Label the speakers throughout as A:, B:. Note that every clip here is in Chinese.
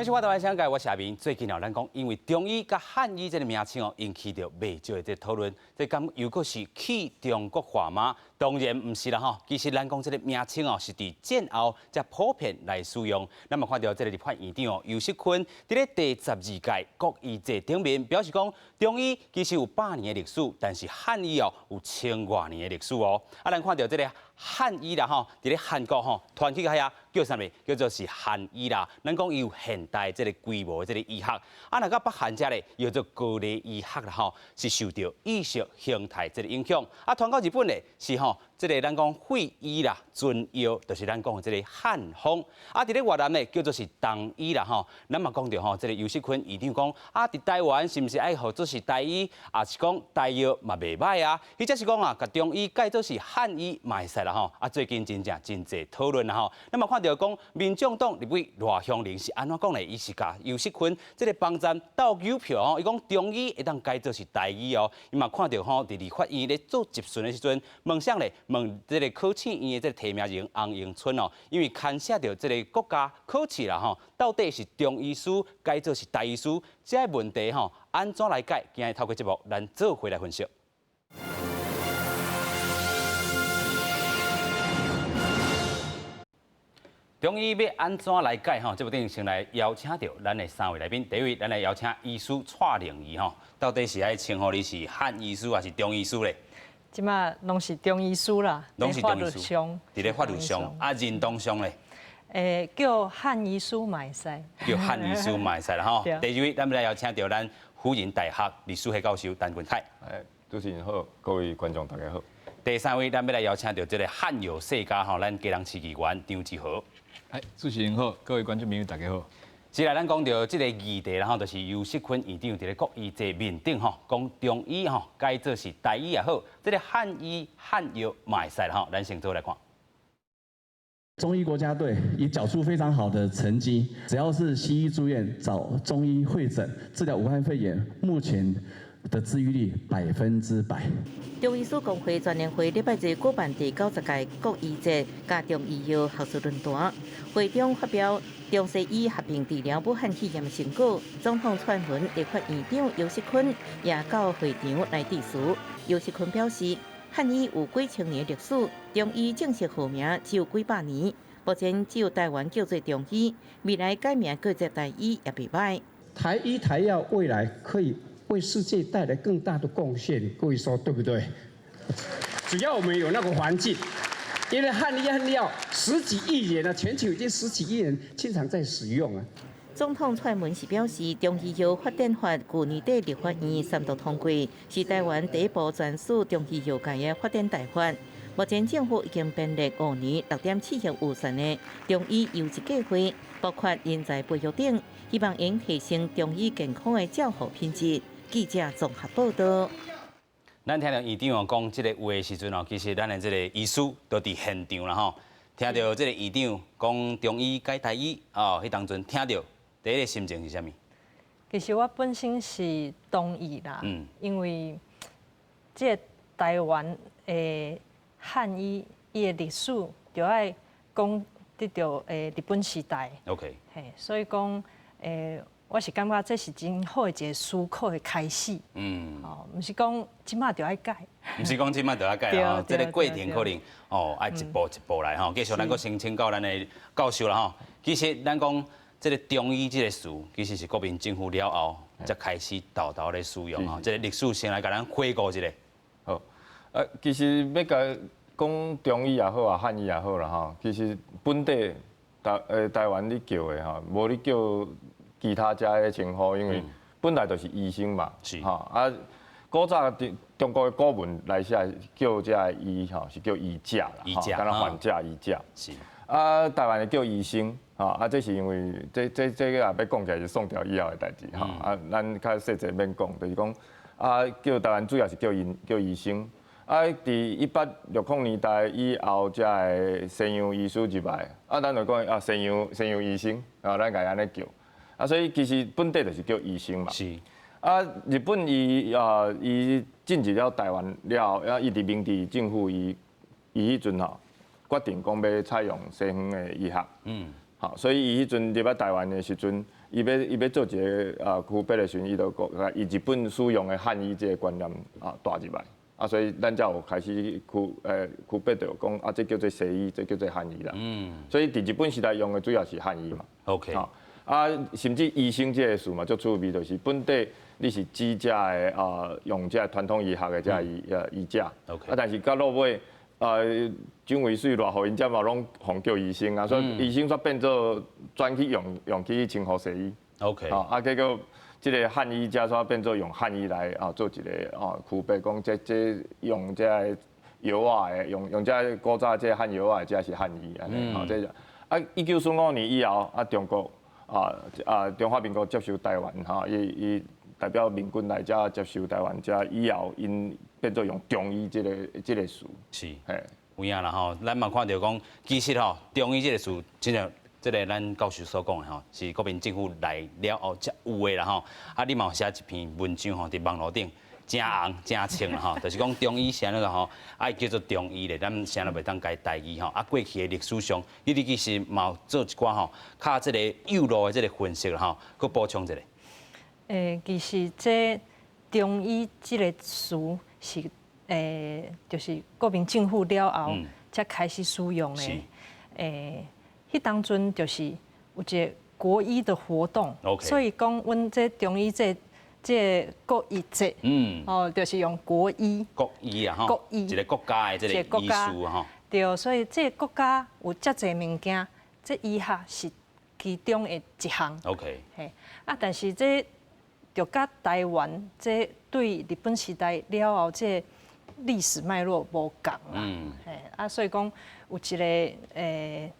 A: 欢迎收看台湾香港，我是阿明。最近哦，咱讲因为中医甲汉医这个名称哦，引起着未少的讨论。这敢又果是去中国化吗？当然唔是啦吼。其实咱讲这个名称哦，是伫战后才普遍来使用。咱嘛看到这个立法院长哦，尤锡坤伫咧第12届国医节顶面表示讲，中医其实有100年的历史，但是汉医哦有1000多年的历史哦。啊，咱看到这个汉医啦吼，伫咧韩国吼传起个遐叫啥物？叫做是汉医啦。咱讲伊有现代这个规模的这个医学，啊，那个北韩遮咧叫做高丽医学啦吼，是受到意识形态这个影响。啊，传到日本咧是吼，这个咱讲会医啦、尊药，就是咱讲的这个汉方。啊，伫咧越南咧叫做是东医啦吼。咱嘛讲到吼，这个尤锡坤院长讲啊，伫台湾是毋是爱学做是台医，啊是讲台药嘛袂歹啊？或者是讲啊，甲中医改做是汉医嘛会使啦吼。啊，最近真侪讨论啦吼。咱嘛看到讲，民众党立委罗香林是安怎讲咧？伊是甲尤锡坤这个帮站斗邮票吼，伊讲中医会当改做是台医哦。伊嘛看到吼，伫立法院咧做质询的时阵，问啥咧？问这个考试院的这个提名人洪永春哦，因为牵涉到这个国家考试啦吼，到底是中医师改做是台医师，这个问题吼，安怎来解？今日透过节目，咱做回来分析。中医要安怎来解吼？这部电影先来邀请到咱的3位来宾。第一位，咱来邀请医师蔡玲仪吼，到底是爱称呼你是汉医师还是中医师咧？
B: 即马拢是中医师啦，
A: 拢是中医师。
B: 伫
A: 咧法律上，啊，认同上咧？
B: 叫汉医师嘛会使。
A: 叫汉医师嘛会使啦吼。第二位，咱们来邀请到咱辅仁大学历史系教授陈文凯。
C: 主持人好，各位观众大家好。
A: 第三位，咱要来邀请到这个汉药世家吼，咱家人市议员张志豪。
C: 主持人好，各位观众朋友大家好。
A: 接下来咱讲到这个议题啦吼，就是尤锡坤院长伫咧国医节面顶吼，讲中医吼改做是台医也好，这个汉医汉药嘛会使啦吼，咱先做来看。
D: 中医国家队也缴出非常好的成绩，只要是西医住院找中医会诊治疗武汉肺炎，目前的治愈率100%。
E: 中医师工会全年会礼拜日举办第90届国医节加中医药学术论坛，会中发表中西医合并治疗武汉肺炎的成果。总统蔡文、立法院长尤锡坤也到会场来致辞。尤锡坤表示，汉医有几千年历史，中医正式号名只有几百年，目前只有台湾叫做中医，未来改名叫做台医也袂歹。
F: 台医台药未来可以为世界带来更大的贡献，各位说对不对？只要我们有那个环境，因为汉药10几亿年了，全球已经10几亿人经常在使用啊。
E: 总统蔡文是表示，中医药发展法去年底立法院3读通过，是台湾第一部专属中医药界的发展大法。目前政府已经编列5年6.7亿预算的中医优质计划，包括人才培育等，希望能提升中医健康的照护品质。记者综合报道。
A: 咱听到院长讲这个话的时阵哦，其实咱的这个医师都伫现场啦吼。听到这个院长讲中医改台医哦，迄当阵听到第一个心情是啥物？
B: 其实我本身是同意啦，因为这台湾的汉医伊的历史就爱讲得到日本时代。
A: OK。
B: 嘿，所以讲我是感觉这是真好的一个思考的开始。毋是讲即马就爱改，
A: 毋是讲即马就要改啦吼，这个过程可能爱一步一步来吼。继续咱阁先请教咱的教授啦吼。其实咱讲这个中医这个词，其实是国民政府了后才开始豆豆咧使用吼。这个历史先来甲咱回顾一下。
C: 好，其实要讲中医也好啊，汉医也好啦吼，其实本地台湾你叫的吼，无你叫其他家的称呼，因为本来就是医生嘛，啊，古早中国的古文来写叫这医吼是叫医假啦，敢若还价医假。是。啊，台湾的叫医生，这是因为这个也要讲起来是宋朝以后的代志，啊，咱较细节免讲，就是讲啊，叫台湾主要是叫医生。啊，伫1860年代以后，才会西洋医师入来，啊，咱就讲啊西洋医生，啊，咱家安尼叫。啊，所以其实本地就是叫医生嘛。是。啊，日本伊进入了台湾了后，伊伫明治政府伊迄阵吼决定讲要采用西方的医学。好，所以伊迄阵入来台湾的时阵，伊要做一个区别的时阵，伊就讲以日本使用的汉医这个观念带入来。所以咱才有开始区别着讲这叫做西医，这叫做汉医啦。所以伫日本时代用的主要是汉医嘛。
A: OK。
C: 甚至医生这个事嘛，足趣味，就是本地你是指这的用这传统医学的这医者。
A: OK。
C: 但是到落尾蒋渭水偌好，因遮嘛拢互叫医生所以医生煞变做转去用去称呼西医。
A: OK。
C: 结果。这个汉医加煞变做用汉医来做一个区别，讲这用这药的用这古早这汉药的这是汉医安尼这1945年以后中国中华民国接受台湾伊代表民军来遮接受台湾遮以后，因变做用中医这个事。
A: 是。有影啦咱嘛看到讲，其实中医这个事真正。这个咱教授所讲的是国民政府来了后才有的啦你嘛有写一篇文章伫网络顶，真红真清啦就是讲中医是安那个爱叫做中医咧，咱啥都袂当改代志过去的历史上，你其实嘛有做一寡较这个幼路的这个分析啦佮补充一下。
B: 其实这中医这个词是就是国民政府了后才开始使用的。迄当阵就是有一个国医的活动，所以讲阮这中医这国医节，就是用国医。国医
A: 国医一个国家的这个医术
B: 对，所以这国家有遮侪物件，这医学是其中的一项。
A: OK。
B: 但是这就甲台湾这对日本时代了后这历史脉络无共啦。所以讲有一个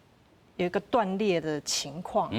B: 有一个断裂的情况，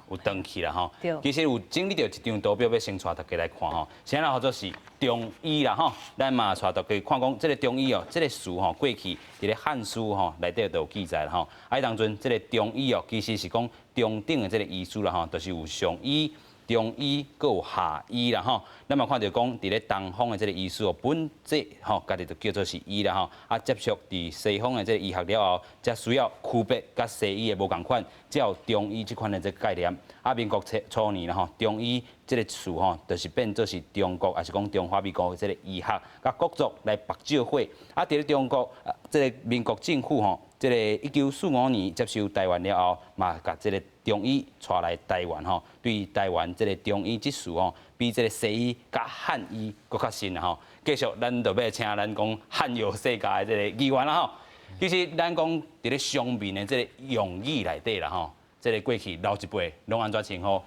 A: 有登去啦其实有整理到一张图表，要先带大家来看现在叫做是中医啦咱嘛带大家看讲，这个中医这个词过去伫咧汉书内底都有记载啦当阵这个中医其实是讲中等的这个医书啦就是有上医、中医，佮有下医啦咱嘛看到讲，伫咧东方的这个医术本质家己就叫做是医啦接触伫西方的这个医学了后，才需要区别甲西医的无共款，才有中医这款的这个概念。民国初年啦中医这个词就是变做是中国，还是讲中华民国的这个医学甲国族来白照会。伫咧中国这个民国政府这个1945年接受台湾了后，嘛甲这个中医带来台湾对台湾这个中医之事比这个西医甲汉医搁较深啦继续，咱就要请咱讲汉药世界的这个议员啦其实咱讲伫咧上面的这个用语内底啦这个过去老一辈拢安怎称呼？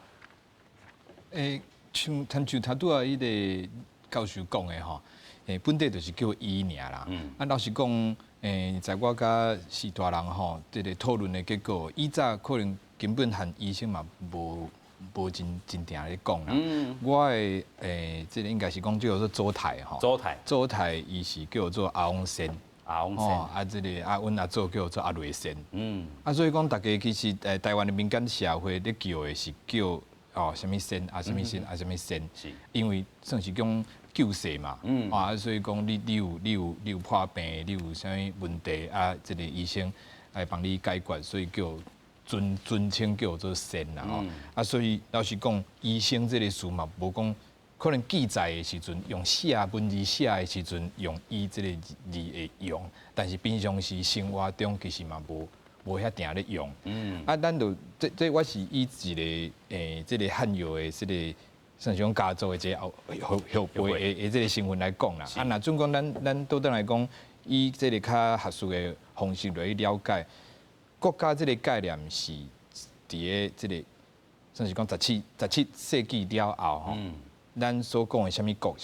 G: 像他拄啊，伊个教授讲的本地就是叫医尔啦。老实讲，在我甲是大人这个讨论的结果，以早可能根本和医生嘛无真定咧讲啦。我的这个应该是讲叫做周台周台伊是叫做阿翁先。这个阮阿祖叫做阿瑞仙。所以讲大家其实台湾的民间社会咧叫的是叫什么仙什么仙什么仙，因为算是讲救世嘛。所以讲你有破病，你有啥物问题这个医生来帮你解决，所以叫尊称叫做仙啦。所以老实讲，医生这个事嘛，无讲。可能记载的时阵用写文字写的时阵用医这个字会用，但是平常时生活中其实嘛无遐定咧用。咱就这我是以一个这个汉药的这个算是讲家族的这后辈的这个身份来讲啦。若总讲咱倒转来讲，以这个较学术的方式来了解国家这个概念是伫个这个算是讲17世纪了后咱所讲的什么国，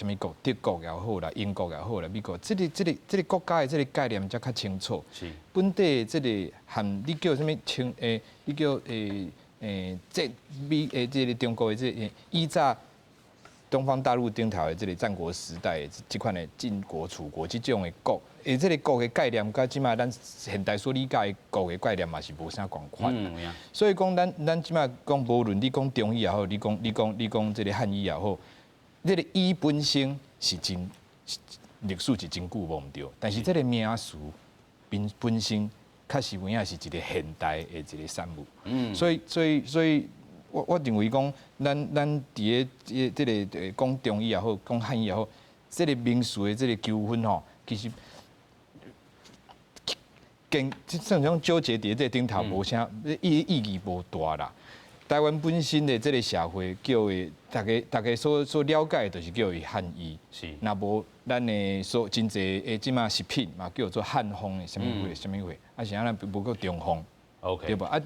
G: 德国也好啦，英国也好啦，美国，这个国家的这个概念才较清楚。本地这个含你叫什么你叫这这个中国的这依照东方大陆顶头的这个战国时代这款的晋国、楚国这种的国，这个国的概念，甲即马咱现代所理解的国的概念嘛是无啥共款。所以讲咱即马讲无论你讲中医也好，你讲这个汉医也好。这个医本身是真历史是真久无毋对，但是这个名词本身确实有影是一个现代的一个产物。所以我认为讲，咱伫个这个讲中医也好，讲汉医也好，这个民俗的这个纠纷吼，其实像种纠结伫这顶头无啥意义无大啦。台湾本身的这个社会叫的，大家所了解的，就是叫伊汉医。
A: 是。
G: 那无咱的真侪的即马食品嘛，叫做汉方的什么货，啊是安尼无过中方。
A: OK。
G: 对无？啊，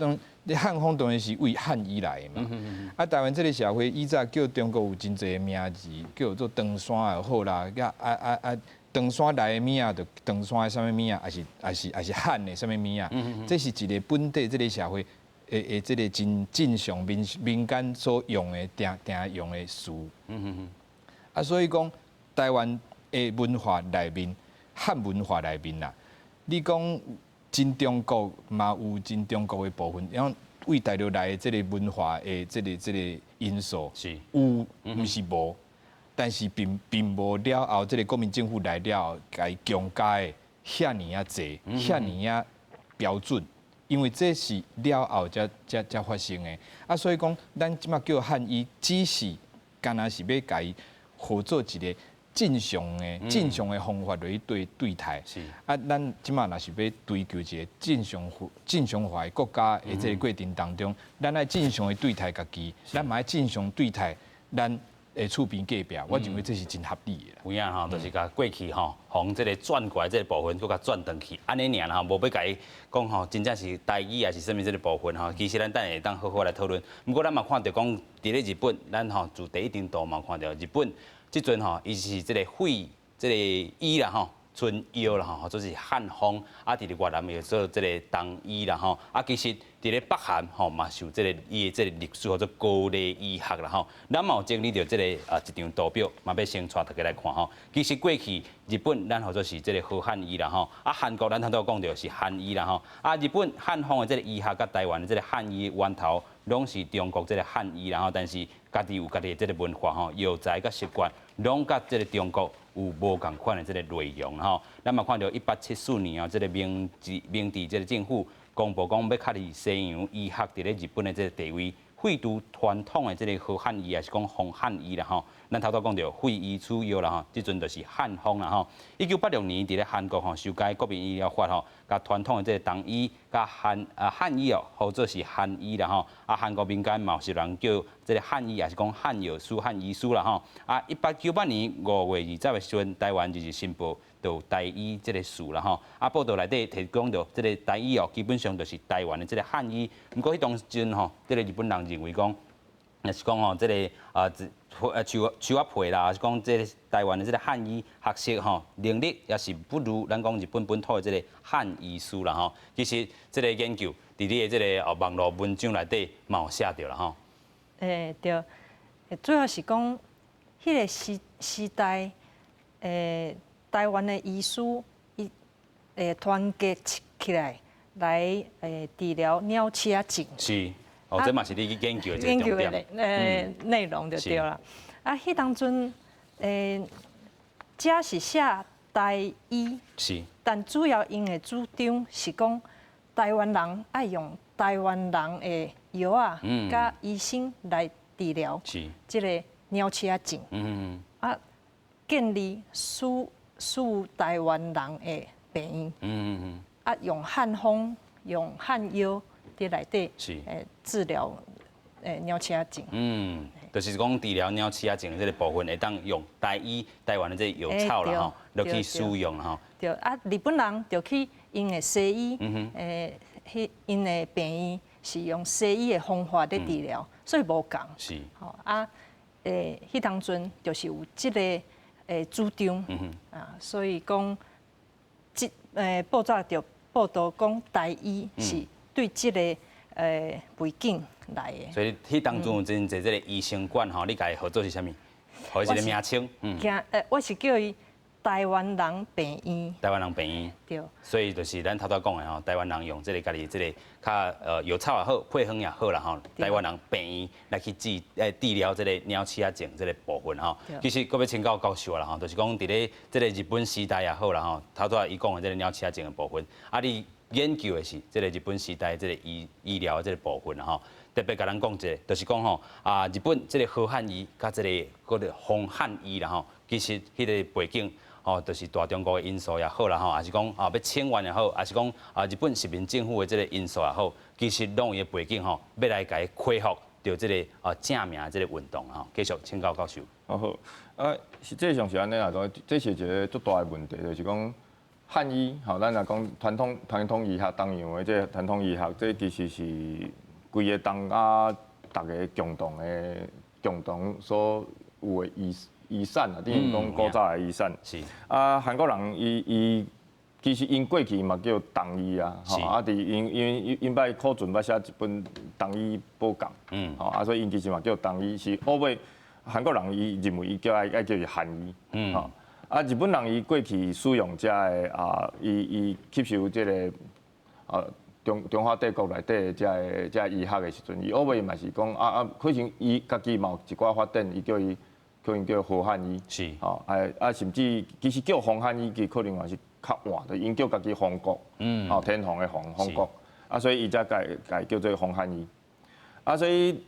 G: 你汉方当然是为汉医来的嘛。啊，台湾这个社会以早叫中国有真侪名字，叫做长山也好啦，长山来的物啊，就长山的什么物啊，还是汉的什么物啊。这是一个本地这个社会。这个真正常民间所用的定用的词，啊，所以讲台湾的文化内面，汉文化内面啦，你讲真中国嘛有真中国的部分，然后为大陆来的这个文化的这个因素
A: 是
G: 有，毋是无，但是并无了后，这个国民政府来了后，甲伊强加的遐尼啊济，遐尼啊标准。因为这是了后才发生的，啊，所以讲咱即马叫汉医，只是干那是要甲伊合作一个正常的方法来对待。是啊，咱即马若是要追求一个正常化的国家的这个过程当中，咱爱正常的对待家己，咱嘛爱正常对待咱的厝边隔壁，我认为这是真合理的。
A: 有影吼，就是甲过去吼，从这个转过来这个部分，佮甲转转去，安尼尔啦吼，无要甲伊讲吼，真正是台语还是什么这个部分吼，其实咱等下会当好好来讨论。不过咱嘛看到讲，伫咧日本，咱吼自第一程度嘛看到日本即阵吼，伊是这个肺这个医啦吼。春药啦吼，或者是汉方，啊，伫咧越南又做这个东医啦吼，啊，其实伫咧北韩吼嘛受这个伊的这个历史或者高丽医学啦吼，咱嘛有整理到这个一张图表，嘛要先带大家来看吼。其实过去日本咱或者是这个好汉医啦吼，啊，韩国咱头都讲到是汉医啦吼，啊，日本汉方的这个医学甲台湾的这个汉医源头，拢是中国这个汉医啦吼，但是家己有家己的这个文化吼，药材甲习惯，拢甲这个中国。有无共款的这个内容吼，咱嘛看到1874年这个明治这个政府公布讲要确立西洋医学伫咧日本的这个地位，废除传统的这个好汉医，还是讲红汉医啦吼。咱头讲到废医取药啦吼，即阵就是汉方啦吼。1986年伫咧韩国吼修改国民医疗法吼，甲传统的这个东医甲汉医哦，或者是汉医啦吼。啊，韩国民间嘛是人叫这个汉医，也是讲汉药师、汉医师啦吼。啊，1898年5月20日的时阵，台湾就是申报到台医这个事啦吼。啊，报道内底提供到这个台医哦，基本上就是台湾的这个汉医。不过迄当阵吼，这个日本人认为讲，也是讲吼，这个树啊皮啦，是讲这个台湾的这个汉医学识吼能力，也是不如咱讲日本本土的这个汉医师啦吼。其实这个研究伫你的这个网络文章内底嘛有写着啦吼。
B: 对，主要是讲迄个时代，台湾的医师伊团结起来治疗鸟鼠症。
A: 是。哦，这嘛是你去研究的这个重
B: 点。内容就对啦。啊，迄当阵，这是写台医。是。但主要因的主张是讲，台湾人爱用台湾人的药啊，甲医生来治疗。是。这个鸟鼠症。啊，建立属台湾人的病院。啊，用汉方，用汉药。伫内底是治疗鸟鼠症，
A: 就是讲治疗鸟鼠症这个部分会当用台湾的这药草啦吼，落去使用啦吼。
B: 对啊，日本人就去因的西医，因的病院是用西医的方法在治疗，所以无共。是。吼啊，迄当阵就是有这个主张，啊，所以讲，报纸就报道讲台医是。对这个背景来的，
A: 所以迄当中有真侪这个医生馆吼，你甲伊合作是啥物？互伊一个名称，
B: 我是叫伊台湾人病院。
A: 台湾人病院。对。所以就是咱头头讲的吼，台湾人用这个家己这个较药草也好，配方也好啦吼，台湾人病院来去治疗这个鸟鼠症这个部分吼。其实搁要请教教授啦吼，就是讲伫咧这个日本时代也好啦吼，头头伊讲的这个鸟鼠症的部分，啊你。研究的是这个日本时代这个医疗的这个部分啦吼。特别甲咱讲一个，就是讲吼日本这个好汉医甲这个红汉医啦吼，其实迄个背景就是大中国的因素也好啦吼，还是讲要清源也好，还是讲日本殖民政府的这个因素也好，其实拢伊的背景要来甲伊恢复到这个正名这个运动吼。继续请教教授。
C: 好，实际上是安尼啊，这是一个足大的问题，就是讲汉医，咱来讲传统医学当样的这传统医学，这其实是规个东亚大家共同所有的遗产啊，等于讲古早的遗产。
A: 是。
C: 韩国人伊其实因过去嘛叫东医啊，伫因捌库存捌写一本东医报告，所以因其实嘛叫东医，是后尾韩国人伊认为伊爱叫伊汉医，日本人伊过去使用这个伊吸收这个中华帝国内底这医学的时阵，伊后尾嘛是讲可能伊家己嘛有一寡发展，伊可能叫好汉医，
A: 是，
C: 甚至其实叫红汉医，其可能也是较晚的，因叫家己红国，天皇的红国，所以伊才改叫做红汉医，所以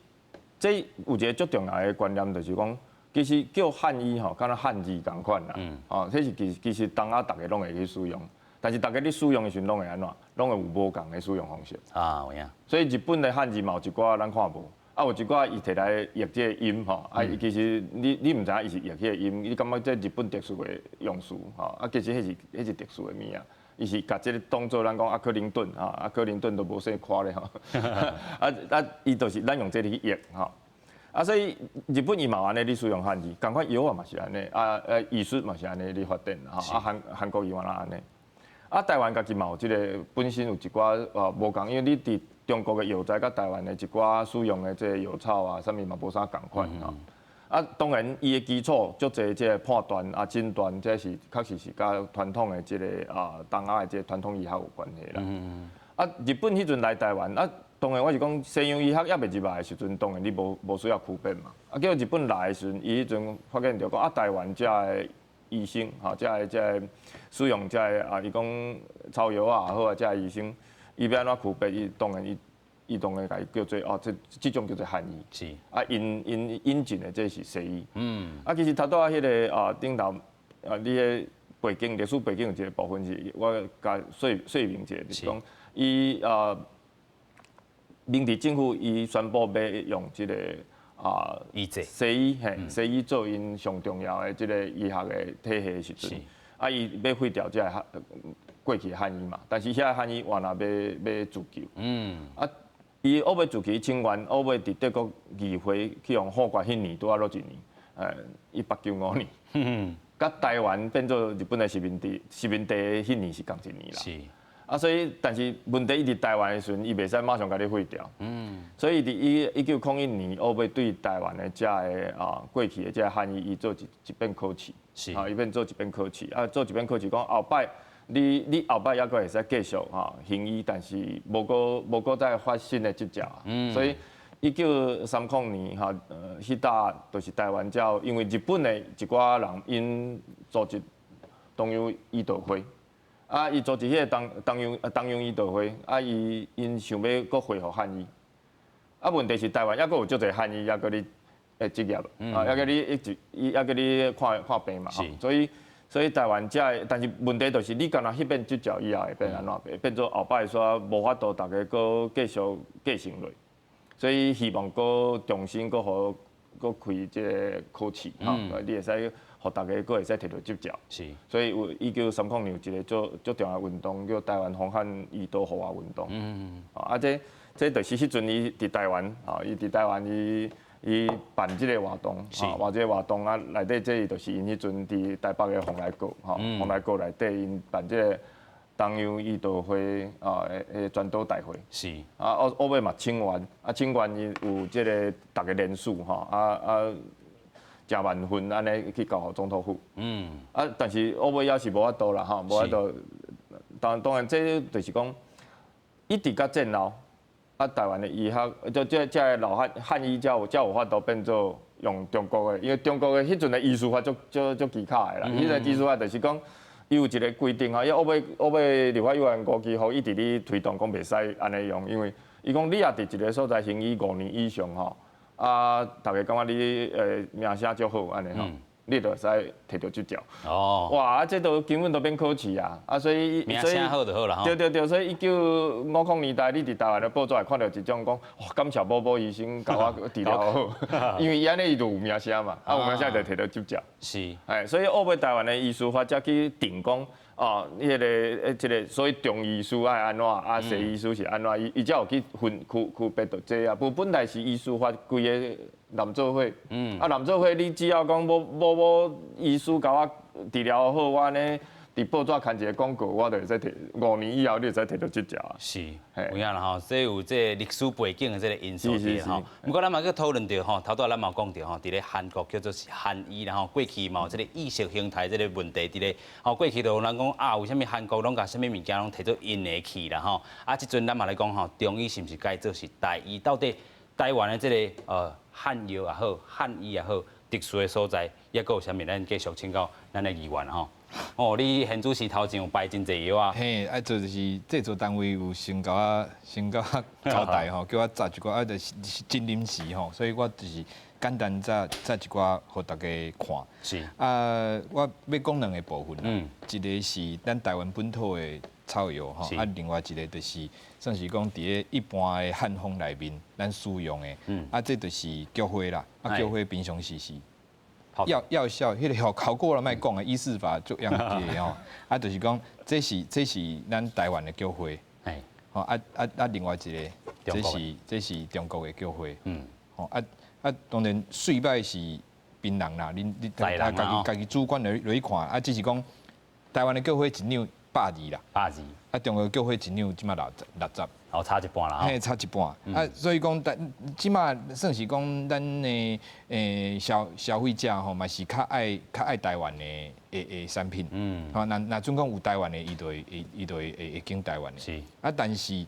C: 这有一个足重要的观念，就是讲，其实叫汉医敢若汉字同款啦，这是其实东亚大家拢会去使用。但是大家咧使用的时阵，拢会安怎？拢会有无共的使用方式。
A: 有影。
C: 所以日本的汉字嘛有一寡咱看无，有一寡伊摕来译这个音其实你毋知影伊是译迄个音，你感觉这日本特殊的用词其实迄是特殊的物啊。伊是甲这个当做咱讲克林顿克林顿都无啥夸咧伊就是咱用这个去译所以日本伊嘛安尼咧使用汉字，共款药啊嘛是安尼，医术嘛是安尼咧发展韩国伊嘛安尼。台湾家己嘛有即个本身有一寡无共，因为你伫中国的药材甲台湾的一寡使用的即个药草啥物嘛无啥共款当然伊的基础足侪即个判断诊断，这是确实是甲传统的即个东亚的即个传统医学有关系啦。日本迄阵来台湾当然我是讲西洋医学也未入来的时阵，当然你无需要区别嘛。叫日本来的时阵，伊迄阵发现着讲台湾遮的医生遮个使用遮个伊讲草药也好遮个医生，伊要安怎区别？伊当然甲伊叫做这种叫做汉医。
A: 是。
C: 因引进的这是西医。其实头拄迄个顶头你的背景历史背景有一个部分是，我甲说明一下，就是讲伊明治政府伊宣布要用这个西医做因上重要的这个医学的体系的时阵，伊要废掉这个过去的汉医嘛，但是遐汉医原来要自救，伊后尾自救清源，后尾伫德国议会去用法国迄年拄啊落一年，1895年，甲台湾变做日本的殖民地迄年是共一年啦。
A: 是。
C: 所以，但是问题伊伫台湾的时阵，伊袂使马上甲你废掉。所以伫1901年，后尾对台湾的遮个过去的遮汉医，伊做一遍考试。
A: 是。
C: 伊变做一遍考试，做一遍考试，讲后摆你后摆还阁会使继续行医，但是无阁再发新的执照。所以1930年迄搭就是台湾照，因为日本的一寡人因组织东洋医道会。伊组织迄个东洋医道会，因想要搁恢复汉医，问题是台湾还阁有足侪汉医还阁你职业，还阁你看病嘛，所以台湾但是问题就是你干那迄边执照以后会变安怎变做后摆煞无法度大家搁继续继承落，所以希望搁重新搁开即个考试，你会使。互大家阁会使摕到执照，
A: 是，
C: 所以有1930年有一个足重要运动，叫台湾红汉医道护外运动。这就是迄阵伊伫台湾，伊伫台湾伊办即个活动，办即个活动内底这就是因迄阵伫台北的蓬莱阁，蓬莱阁内底因办即个东洋医道会的宣导大会。
A: 是。
C: 后尾嘛清源，清源伊有即个逐个联署真万分安尼去交互总统府，但是后尾也是无法度啦，无法度。当然，这就是讲，一直到战后，台湾的医学，这老汉医才有法度变做用中国的，因为中国的迄阵的医术法足技巧的啦。迄个技术法就是讲，伊有一个规定吼，伊黑尾立法委员估计吼，伊伫咧推动讲袂使安尼用，因为伊讲你也伫一个所在行医5年以上吼，啊，大家感觉你名声足好安尼吼。你就使摕到执照。哦。哇，啊，这都根本都免考试啊！啊，所以
A: 名声好就好啦。
C: 对，所以1950年代，你伫台湾的报纸会看到一种讲，哇，感谢宝宝医生甲我治疗好，因为伊安尼伊就有名声嘛，啊有名声就摕到执照。
A: 是。
C: 哎，所以澳门台湾的医师法才去定讲，哦，迄个所谓中医师爱安怎，啊西医师是安怎，伊才有去区别到这啊。不本来是医师法规个。南做伙，啊南做伙，你只要讲某医师甲我治疗好，我呢伫报纸刊一个广告，我就会使摕5年以后，你就使摕到执照啊。
A: 是，有影啦吼，这有这历史背景的这个因素伫吼。不过咱嘛去讨论到吼，头拄咱嘛讲到吼，伫咧韩国叫做韩医然后过去嘛有这个意识形态这个问题伫咧，吼过去就有人讲啊，为虾米韩国拢甲虾米物件拢摕做因的去啦吼，啊，即阵咱嘛来讲吼，中医是毋是该做是台医？到底台湾的这个汉药也好，汉医也好，特殊的所在，也佫有啥物？咱继续请教咱的议员吼。哦，你现主持头前有摆真济药啊？
G: 嘿，啊，就是制作单位有先甲我交代吼，叫我摘一寡，啊，就是真临时吼，所以我就是简单摘一寡，互大家看。
A: 是。
G: 啊，我要讲2个部分啦，一个是咱台湾本土的草药吼，啊，另外一个就是算是讲伫咧一般的汉方内面咱使用的，啊，这就是菊花啦，啊，菊花平常时是药效，迄个效果啦，莫讲啊，医事法足样个吼，啊，就是讲这是咱台湾的菊花，吼啊，另外一个这是中国的菊花，吼当然水歹是槟榔啦，你家己主观落去看，啊，只是讲台湾的菊花一两120啦
A: ，120，
G: 啊，中国菊花一两即马60，
A: 哦，差一半啦，
G: 嘿，差一半，啊，所以讲即马算是讲咱的消费者吼，嘛是较爱台湾的产品，吼，那准讲有台湾的，伊就会经台湾的，
A: 是，
G: 啊，但是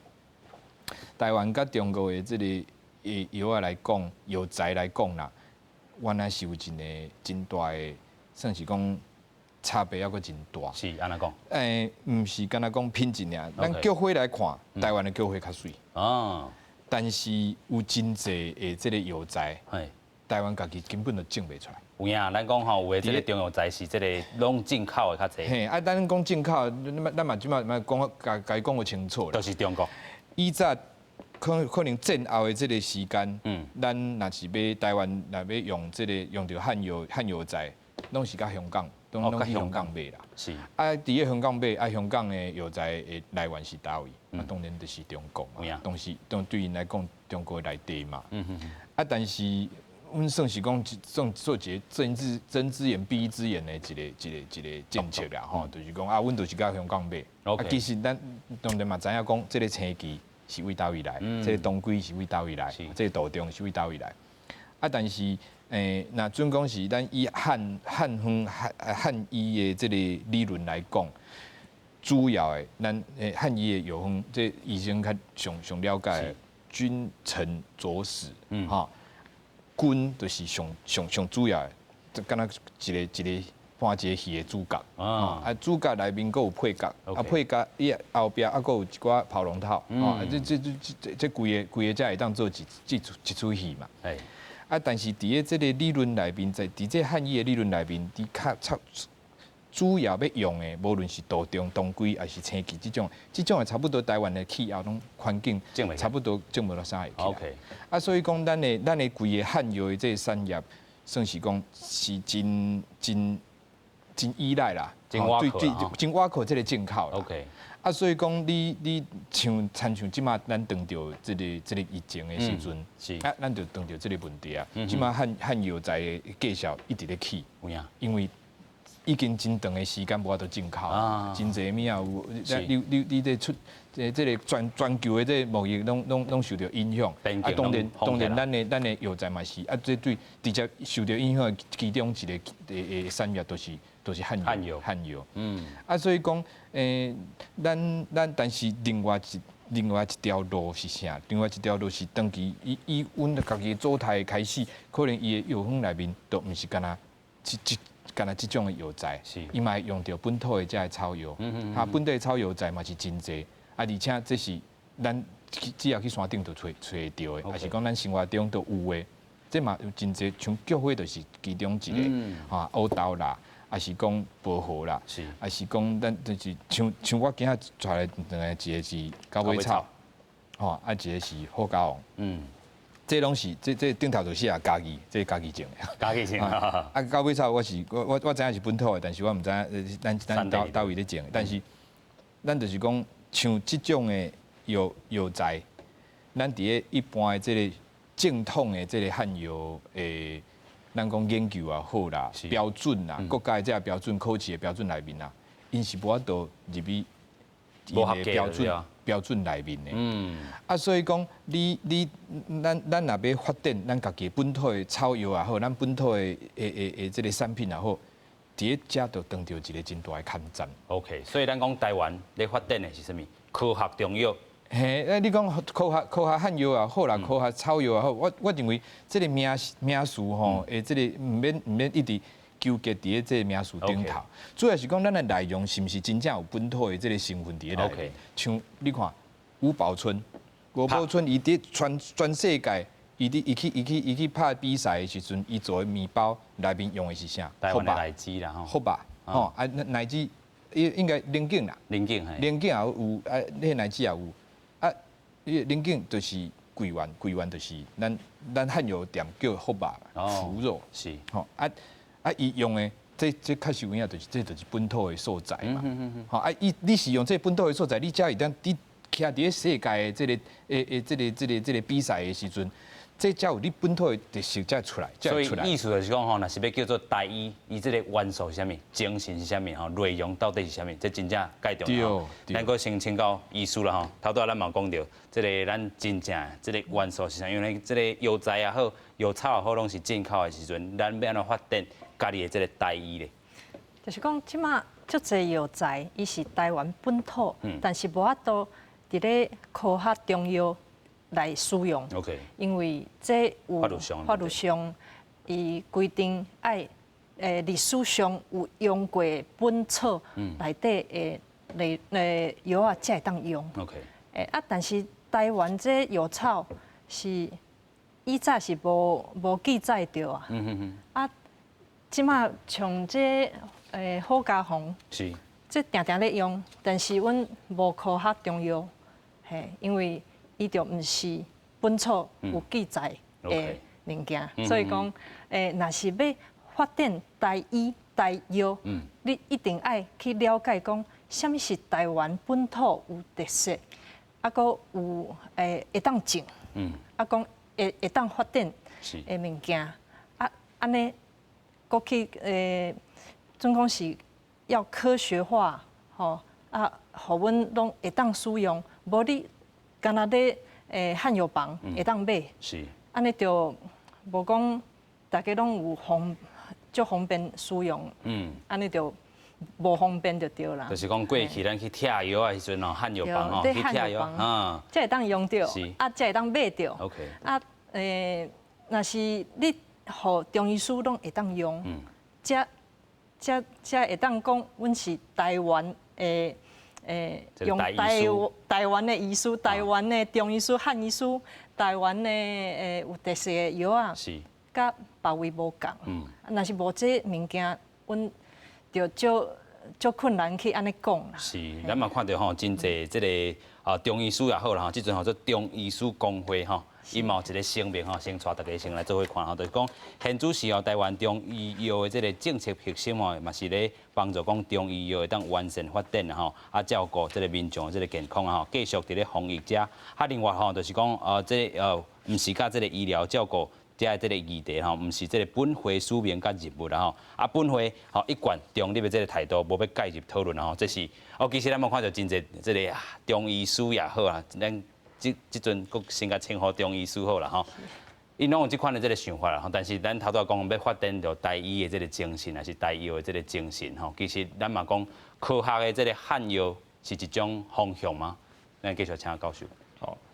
G: 台湾甲中国的这个药啊来讲，药材来讲啦，原来是有真大的，算是讲。差别还阁真大，
A: 是安怎讲？
G: 毋是干那讲品质尔，咱菊花来看，台湾的菊花较水，但是有真济的这个药材，台湾家己根本就种袂出来。
A: 有影，咱讲吼，有的这个中药材是这个拢进口的较济。
G: 嘿，啊，咱讲进口，咱嘛即马讲家讲个清楚啦。
A: 都是中国。
G: 以早可能战后的这个时间，咱若是要台湾若要用这个用着汉药材，拢是甲香港。拢去香港买啦，
A: 是
G: 啊，伫咧香港买，啊，香港的药材的来源是倒位？啊，当然就是中国嘛，对因来讲，中国内地嘛，啊，但是阮算是讲做一个睁只眼闭一只眼的一个政策啦，吼，就是讲啊，阮就是甲香港买，啊，其实咱当然嘛知影讲，这个青旗是为倒位来，这个当归是为倒位来，这个杜仲是为倒位来，啊，但是。那准讲是咱以汉医的这个理论来讲，主要的咱汉医的药方，这医生较上了解，君臣佐使，哈，君就是上主要的，就敢若一个半一个戏的主角，啊，主角内面佫有配角，啊，配角伊后壁佫有一寡跑龙套，啊，这规个才会当做一出戏嘛。啊，但是伫咧这个理论内面，伫这汉医的理论内面，伫较主要要用的，无论是杜仲、当归还是青旗，这种的差不多台湾的气候拢环境差不多种无到啥会起来。啊，所以讲咱的规个汉药的这个产业，算是讲是真依赖啦，
A: 真
G: 挖靠这个进口。啊，所以讲你像即马咱碰到这个疫情的时阵，啊，咱就碰到这个问题啊。即马汉药材的价销一直咧起，因为已经真长的时间无法度进口，真侪物啊有，你在出这个全球的这贸易拢受到影响。啊，当然咱的药材嘛是，啊，这对直接受到影响的其中一个产业都是汉药。啊，所以讲，咱但是另外一条路是啥？另外一条路是长期阮家己做态开始，可能伊的药方内面都毋是干那干那即种的药材，
A: 是
G: 伊嘛用到本土的这个草药，本地的草药材嘛是真济，而且这是咱只要去山顶就找得到的，还是讲咱生活中都有的，这嘛有真济，像菊花就是其中一个，乌豆啦，还是讲薄荷啦，还是讲咱就是像我今仔带来两个，一个是高尾草，吼，一个是好加王，这拢是这顶头就写家己，这家己种的。
A: 家己种
G: 啊，高尾草我知影是本土的，但是我唔知影咱倒位咧种的。但是咱就是讲像即种的药材，咱伫咧一般的这个正统的这个汉药诶，咱讲研究也好啦，标准啦，国家的这个标准考试的标准内面啦，因是无法度入去
A: 无合格
G: 标准内面的，所以讲咱若要发展咱家己本土的草药也好，咱本土的这个产品也好，伫咧遮就当着一个真大的抗战。
A: OK， 所以咱讲台湾咧发展的是啥物？科学中药。
G: 嘿，你讲科学汉药也好啦，科学草药也好，我认为这个名词吼，这个唔免一直纠结伫咧这个名词顶头，主要是讲咱的内容是毋是真正有本土的这个成分伫咧内面。像你看吴宝春伊伫全世界，伊去拍比赛的时阵，伊做的面包内面用的是啥？
A: 台湾的奶鸡啦，
G: 好吧，吼啊奶鸡应该零件啦，零件也有啊，那奶鸡也有啊，零件就是桂圆就是咱汉药店叫好吧，腐肉
A: 是
G: 吼伊用的这确实有影，这就是本土的素材嘛。吼你是用这本土的素材，你才会当你徛伫世界的这个比赛的时阵，这才有你本土的特色才出来。
A: 所以意思就是讲吼，若是要叫做台医，伊这个元素是啥物，精神是啥物吼，内容到底是啥物，这真正介重要。咱搁先请教医师啦吼，头拄咱嘛讲到，这个咱真正这个元素是啥，因为这个药材也好，药草也好，拢是进口的时阵，咱要安怎发展家己的这个台医咧？
B: 就是讲，即马足侪药材，伊是台湾本土，但是无法度伫咧科学中药来使用。
A: OK。
B: 因为这有
A: 法律
B: 上，伊规定爱历史上有用过本草内底的药啊，才会当用。
A: OK。
B: 但是台湾这药草是以早是无记载着啊。即马像这好家红，
A: 是，
B: 这定定咧用，但是阮无科学中药，因为伊就毋是本草有记载的物件，所以讲若是要发展台医台药，你一定爱去了解讲，啥物是台湾本土有特色，啊，搁有会当种，啊，讲会当发展的物件，啊，安尼。过去总讲是要科学化，吼啊，互阮拢会当使用，无你干那咧汉药房会当买，
A: 是，
B: 安尼就无讲大家拢有足方便使用，安尼就无方便就对啦。
A: 就是讲过去咱去拆药的时阵吼，汉药房吼去拆药，
B: 才会当用到，啊，才会当买到。
A: OK。
B: 啊，若是你。互中医师拢会当用，才会当讲，阮是台湾用台湾的医师、台湾的中医师、汉医师、台湾的有特色的药啊，甲别位无共。若是无这物件，阮就足困难去安尼讲啦。
A: 是，咱嘛看到吼，真侪这个中医师也好啦，吼，即阵吼做中医师工会吼。伊嘛有一个声明吼，先带大家先来做伙看吼，就是讲现主是台湾中医药的这个政策核心吼，嘛是咧帮助讲中医药会当完善发展吼，啊照顾这个民众的这个健康啊吼，继续伫咧防疫遮。啊，另外吼，就是讲毋是甲这个医疗照顾遮这个议题吼，毋是这个本会署名甲任务啦吼，啊本会吼一贯中立的这个态度，无要介入讨论吼，这是其实咱嘛看到真侪这个中医师也好啊，咱。即阵佫先甲称呼中医师好啦吼，因拢有即款的这个想法啦吼，但是咱头拄讲要发展到台医的这个精神，还是台药的这个精神吼，其实咱嘛讲科学的这个汉药是一种方向吗？咱继续请教授。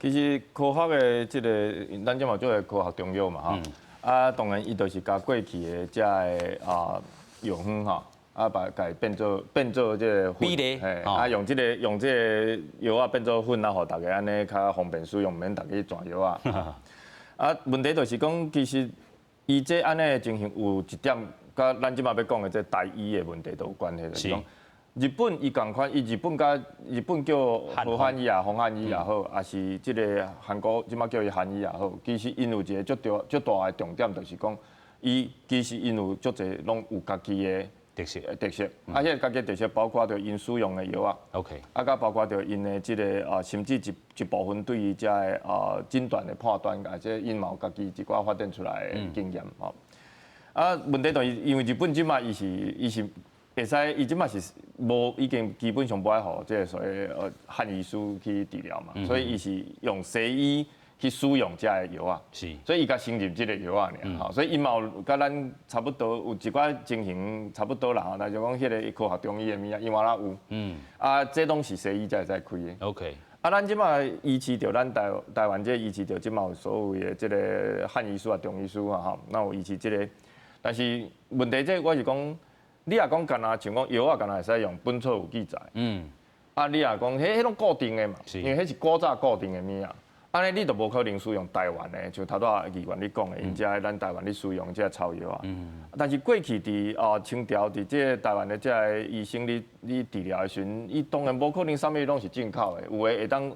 C: 其实科学的这个，咱即嘛做科学中药嘛吼，啊，当然伊就是甲过去的遮个药方吼，啊把它变做这个粉，
A: 比例
C: 啊用这个药啊变做粉啊，互大家安尼较方便使用，免大家去转药啊。啊，问题就是讲，其实伊这安尼的情形有一点，甲咱即马要讲的这台医的问题都有关系，就是讲日本伊共款，日本叫和汉医啊、红汉医也好，也是即个韩国即马叫伊韩医也好，其实因有一个足大的重点，就是讲伊其实因有足侪拢有家己的特色，啊，迄个家己特色包括着因使用的药啊
A: ，OK，
C: 啊，甲包括着因的即个甚至一部分对于遮的诊断的判断，啊，这因嘛有家己一寡发展出来的经验吼。啊，问题就是因为日本即马伊是会使，伊即马是已经基本上无爱互即个所谓汉医师去治疗嘛，所以伊是用西医去使用遮个药啊，
A: 是，
C: 所以伊甲承认即个药啊尔，吼，所以伊嘛有甲咱差不多有一寡情形差不多啦，吼，但是讲迄个科学中医的物啊，因为啦有，啊，这拢是西医才会使开的
A: ，OK，
C: 啊，咱即马医治着咱台湾这医治着即马有所谓的即个汉医师啊、中医师啊，吼，那有医治即个，但是问题这我是讲。你若讲干那像讲药啊，干那会使用本草有记载。啊，你若讲迄种固定的嘛，因为迄是古早固定的物啊。安尼你就无可能使用台湾的，像头拄议员你讲的，因遮咱台湾咧使用遮草药啊。但是过去伫清朝伫这台湾的遮个医生你治疗的时阵，伊当然无可能啥物拢是进口的，有诶会当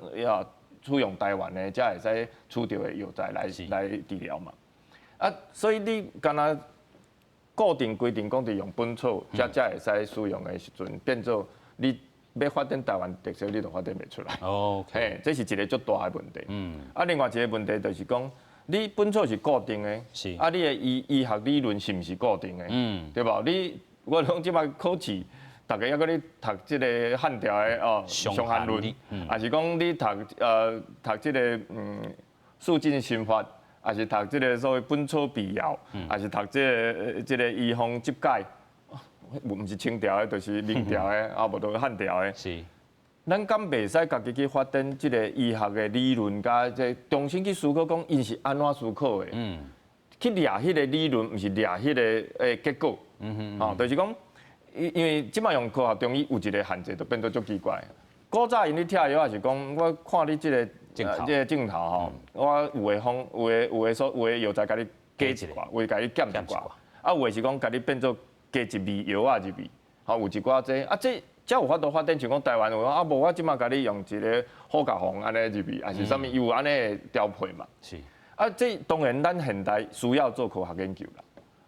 C: 使用台湾的，才会使取到的药材来治疗嘛。啊，所以你干那。固定规定讲是用本草，才会使使用的时阵，变做你要发展台湾特色，你就发展袂出来。
A: OK，
C: 这是一个足大的问题。啊，另外一个问题就是讲，你本草是固定的，啊，你的医学理论是毋是固定的？对吧？我讲即摆考试，大家还搁咧读即个汉朝的伤寒论，还是讲你读即个肃静心法。还是读即个所谓本草必要，还是读即个医方集解，毋是清朝的，就是明朝的，啊，无就是汉朝的。
A: 是，
C: 咱敢袂使家己去发展即个医学的理论，甲即重新去思考讲因是安怎思考的。去掠迄个理论，毋是掠迄个结果。就是讲，因为即摆用科学中医有一个限制，就变做足奇怪。古早因咧拆药也是讲，我看你即个。即个镜头吼，我有诶药材，甲你加一寡，有诶甲你减一寡，啊有诶是讲甲你变做加一味药啊入味，吼有一寡这啊这才有法度发展，像讲台湾有啊无我即马甲你用一个虎甲红安尼入味，还是啥物有安尼调配嘛？是啊，这当然咱现代需要做科学研究啦，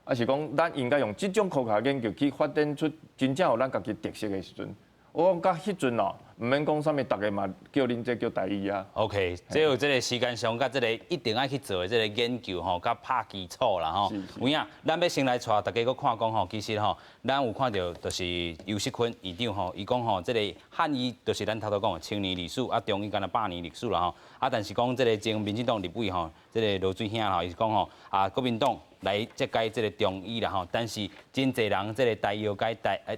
C: 啊是讲咱应该用即种科学研究去发展出真正有咱家己特色诶时阵，我讲到迄阵哦。唔免讲啥物，大家嘛叫恁这叫台医啊。
A: OK， 这有这个时间上甲这个一定爱去做的这个研究吼，甲拍基础啦吼。有影，咱要先来带大家搁看讲吼，其实吼，咱有看到就是尤锡坤院长吼，伊讲吼，这个汉医就是咱头讲的1000年历史，啊中医敢若100年历史啦吼。啊，但是讲这个前民进党立委吼，这个罗水兄吼，伊是讲吼，国民党来接改这个中医啦吼，但是真侪人这个台药改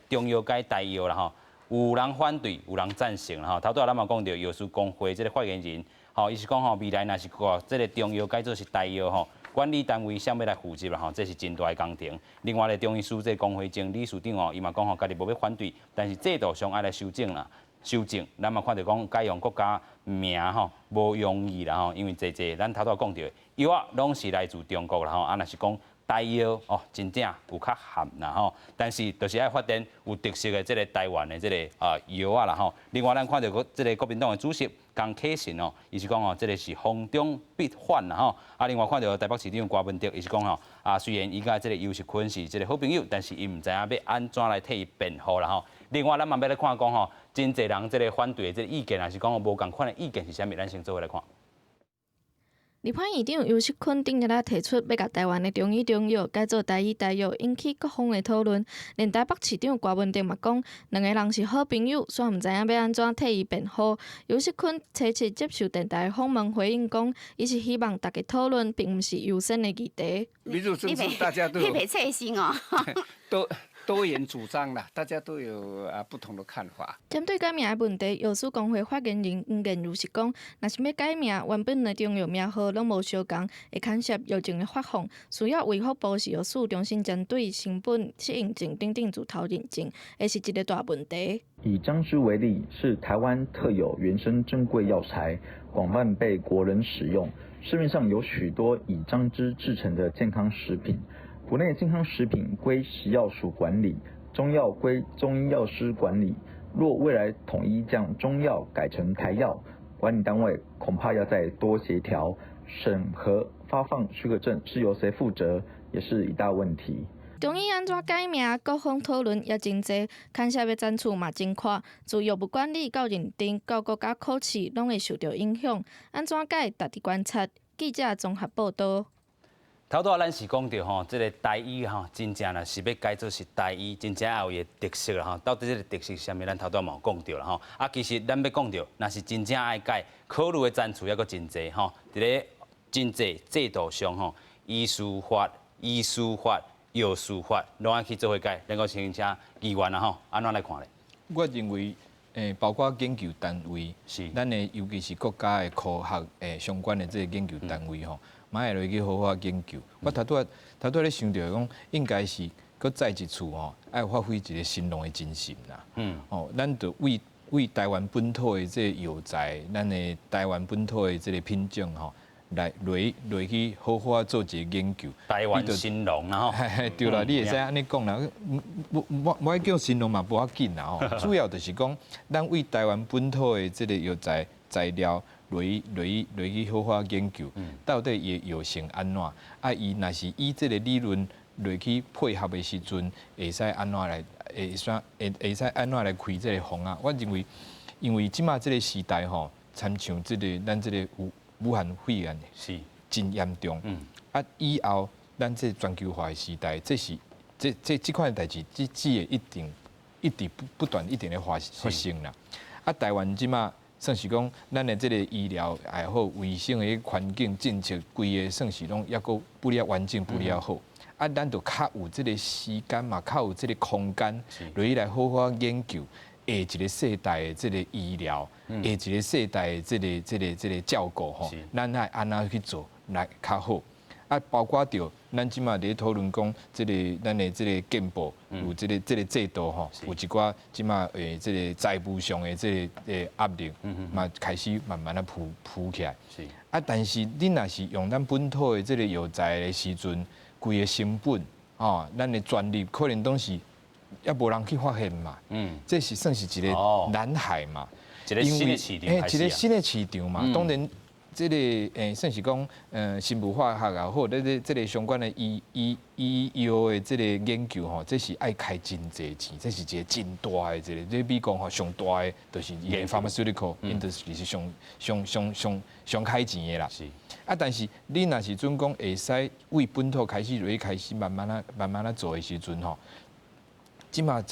A: 中药改台药啦吼。有人反对，有人赞成啦吼。头拄仔咱嘛讲到药师公会这个发言人，吼，伊是讲吼未来若是这个中药改做是台药吼，管理单位谁要来负责啦吼，这是真大的工程。另外咧，中医师这工会前理事长哦，伊嘛讲吼，家己无要反对，但是制度上爱来修正啦，修正。咱嘛看到讲改用国家名吼，无容易啦吼，因为侪咱头拄仔讲到药啊，拢是来自中国啦吼，啊若是讲。台药哦，真正有较含啦吼，但是就是爱发展有特色的这个台湾的这个药啊啦吼。另外咱看到这个国民党的主席江启臣哦，伊是讲哦，这个是逢中必反啦吼。啊，另外看到台北市长郭文德，伊是讲吼虽然伊甲这个尤锡坤是这个好朋友，但是伊唔知影要安怎来替伊辩护啦吼。另外咱嘛要来看讲吼，真侪人这个反对的这个意见，还是讲无共款的意见是啥物？咱先做来看。
H: 立法院长尤锡坤顶日来提出要甲台湾的中医中药改做台医台药，引起各方的讨论。连台北市长郭文德嘛讲，两个人是好朋友，煞毋知影要安怎替伊辩护。尤锡坤初次接受电台访问回应讲，伊是希望大家讨论，并毋是优先的议题。
I: 民主政治大家都有。
J: 特别切心哦。
F: 多元主张啦，大家都有不同的看法。
H: 针对改名的问题，药师公会发言人黄建如是讲，若是要改名，原本的中药名号拢无相共，会牵涉药证的发放，需要卫福部是药师重新针对成本、适应症等自主头认证，会是一个大问题。
I: 以姜汁为例，是台湾特有原生珍贵药材，广泛被国人使用。市面上有许多以姜汁制成的健康食品，国内健康食品归食药署管理，中药归中医药师管理。若未来统一将中药改成台药，管理单位恐怕要再多协调，审核发放许可证是由谁负责，也是一大问题。
H: 中医安怎改名，各方讨论也真济，牵涉的战处嘛真宽，自药物管理到认定到国家考试，拢会受到影响。安怎改，值得观察。记者综合报道。
A: 头拄咱是讲到吼，这个台医吼，真正啦是要改做是台医，真正要有伊的特色啦吼。到底这个特色是啥物？咱头拄嘛有讲到啦吼。其实咱要讲到，若是真正爱改，考虑的战处抑阁真济吼。伫咧真济制度上吼，医师法、药师法，拢爱去做伙改。咱个请议员啦吼，安怎来看咧？
G: 我认为，包括研究单位，
A: 是
G: 咱的尤其是国家的科学相关的这个研究单位吼，马下落去好好研究。我头拄咧想到讲，应该是搁再一次吼，爱发挥一个兴隆的精神啦。咱就为台湾本土的这个药材，咱的台湾本土的这个品种吼。来落去好好做一个研究。
A: 台湾兴隆啦吼，
G: 对啦，你会使安尼讲啦。我叫兴隆嘛，无要紧啦吼。主要就是讲，咱为台湾本土的这个药材料落去好好研究，到底伊药性安怎？伊若是以这个理论落去配合的时阵，会使安怎来？会使安怎来开这个方啊？我认为，因为即马这个时代吼，参像这个咱这个武汉肺炎
A: 是
G: 真严重，以后咱这全球化的时代，这款代志，这会一直不断一定的发生啦。台湾即马算是讲，咱的这个医疗也好，卫生的环境政策，规个算是拢抑个不了完整，不了好。咱就较有这个时间嘛，较有这个空间，落去来好好研究。下一个世代的这个医疗，下一个世代的这个照顾吼，咱爱安怎去做来较好？包括着咱即马咧讨论讲，这个咱的这个健保有这个制度吼，有一寡即马这个财务上的这个压力，嘛开始慢慢啊铺起来。但是你若是用咱本土的这个药材的时阵，规个成本咱的专利可能都是。也无人去发现嘛，这是算是一个蓝海嘛，
A: 一个新的市场，
G: 一个新的市场嘛。当然，这个算是讲生物化学也好，这个相关的医药的这个研究吼，这是爱开真济钱，这是一个真大的这个，这美国吼上大的，就是研 pharmaceutical industry 是上开钱的啦。是。但是你若是准讲会使为本土开始慢慢啊做的时阵吼。即马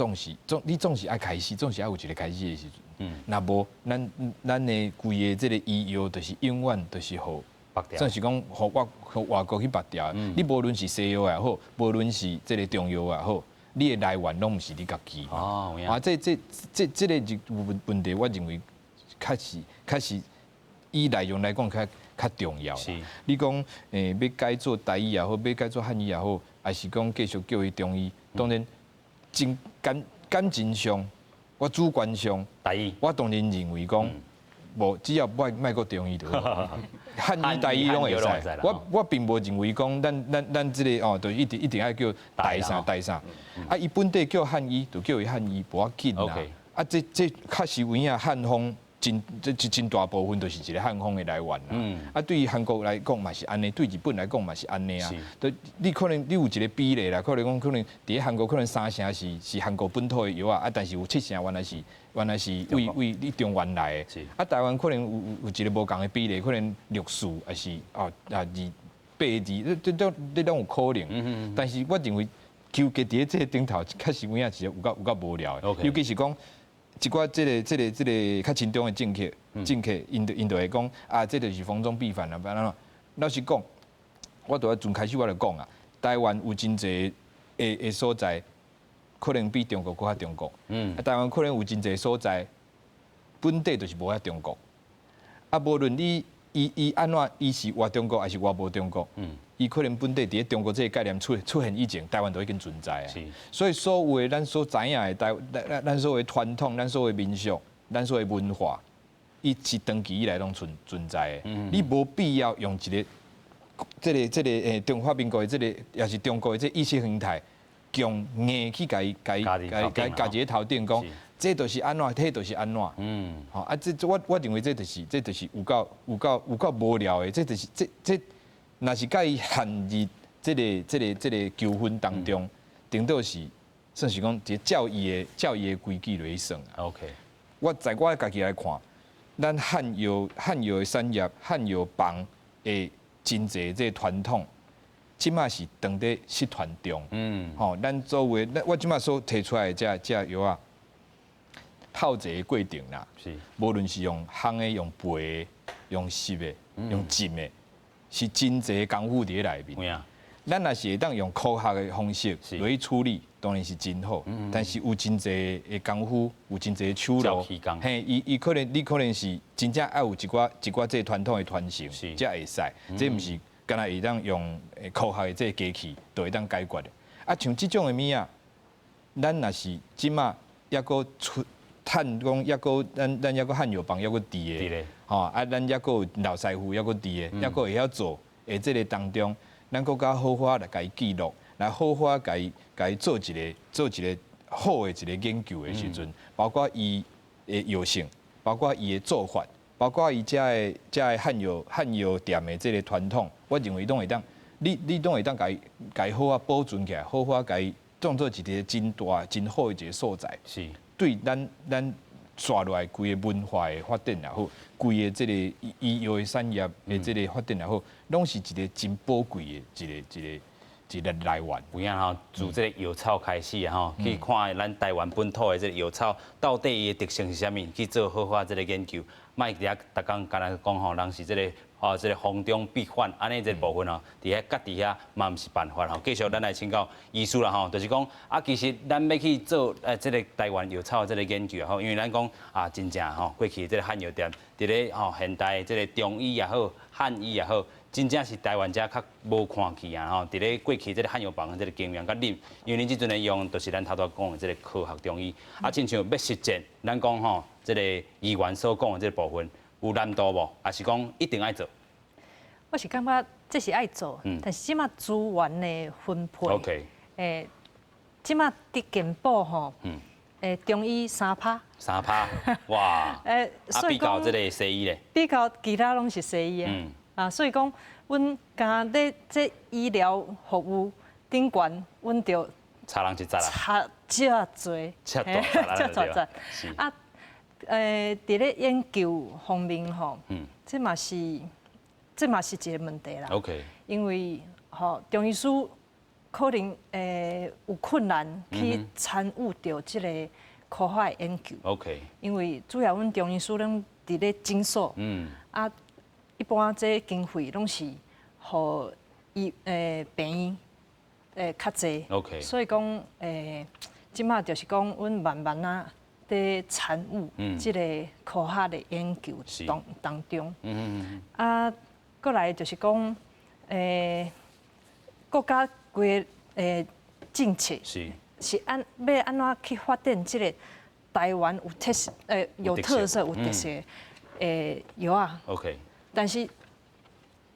G: 你总是爱开始，总是爱有一个开始的时阵。若无，咱的规个这个医药，就是永远就是互，算是讲互外国去拔掉。你无论是西药也好，无论是这个中药也好，你的来源拢毋是你家己。这个问题，我认为确实以内容来讲较重要。你讲要改做台医也好，要改做汉医也好，还是讲继续叫伊中医，当然。真感情上，我主观上，我当然认为讲，无只要莫个中医就好，汉医、台医拢会使。我并无认为讲，咱这个就一定要叫台啥。伊本地叫汉医，就叫伊汉医，无要紧啦。这确实有影汉方。真大部分都是一个汉方的来源啦。对于韩国来讲嘛是安尼，对日本来讲嘛是安尼啊。你可能你有一个比例啦，可能伫韩国可能3成是韩国本土的药啊，但是有7成原来是为你中原来的。台湾可能有一个无共的比例，可能6:4还是2:8，这拢有可能。但是我认为纠结伫这个顶头，确实有影是有够无聊的，尤其是讲。一寡这个较轻重的政客，因就会讲这就是逢中必反啦。老实讲，我从开始我就讲啊，台湾有真济的所在，可能比中国更较中国。台湾可能有真侪所在，本地就是无遐中国。无论你伊安怎，伊是活中国还是活无中国，伊可能本地伫中国这个概念出现以前，台湾都已经存在啊。所以所有的咱所知影的咱所谓传统、咱所谓民俗、咱所谓文化，伊是长期以来拢存在的。你无必要用一个这个中华民国的这个，也是中国的这意识形态，用硬去家己头顶讲，这就是安怎，迄就是安怎。好啊，我认为这就是有够无聊的，这就是这若是甲伊限制这个纠纷当中，顶多是算是讲一个教义的规矩来算。
A: OK，
G: 我在我家己来看，咱汉药的产业、汉药房的真侪这传统，即马是当在失传中。吼，咱作为我即马所提出来的这药啊，泡制的过程啦，无论是用烘的、用焙的、用湿的、用浸的，是真侪功夫伫内面。咱若是会当用科学的方式来处理，当然是真好。但是有真侪的功夫，有真侪手路，嘿，伊可能是真正爱有一寡这传统的传承，才会使。这毋是干那会当用科学的这机器就会当解决的。啊，像即种的物啊，咱若是即马抑阁出趁讲抑阁咱抑阁汉药房抑阁伫的，吼啊，咱抑阁有老师傅抑阁伫的，抑阁会晓做，在这个当中。咱国家好好来甲伊记录，来好好甲伊做一个好的一个研究的时阵，包括伊的药性，包括伊的做法，包括伊遮的汉药店的这个传统，我认为拢会当，你拢会当甲伊好啊保存起来，好好甲伊当做一个真大真好的一个所在。是，对咱刷落来规个文化的发展也好，规个这个医药的产业的这个发展也好，拢是一个真宝贵的一个来源。
A: 有影吼，自这个药草开始啊吼，去看咱台湾本土的这个药草到底伊的特性是啥物，去做好好这个研究。莫伫遐逐工干那讲吼，人是这个这个风中必反，安尼这个部分吼，伫遐家己遐嘛毋是办法吼。继续咱来请教医师啦吼，就是讲其实咱要去做这个台湾药草的这个研究吼，因为咱讲真正吼，过去这个汉药店伫咧现代这个中医也好，汉医也好。真正是台湾遮较无看去啊吼！伫咧过去这个汉药房的这个经验甲恁，因为恁即阵的用就是咱头拄讲的这个科学中医，亲像要实践，咱讲吼，这个议员所讲的这个部分有难度无？还是讲一定爱做？
B: 我是感觉这是爱做，但是即马资源的分配，即马伫健保吼，中医3%，
A: 哇！
B: 所以
A: 比较这个西医咧，
B: 比较其他拢是西医所以讲，阮刚咧这医疗服务顶悬，阮就
A: 差人一截啦，
B: 差遮侪，
A: 遮大
B: 伫咧研究方面吼，这嘛是一个问题啦。
A: OK，
B: 因为中医师可能有困难去参与到这个科学研究。
A: OK，
B: 因为主要阮中医师拢伫咧诊所，一般这经费拢是互病院较济，
A: OK，
B: 所以讲即马就是讲阮慢慢在参与即个科学的研究当中，过来就是讲国家规政策是要安怎去发展即个台湾有特色有特色的药啊。
A: OK。
B: 但是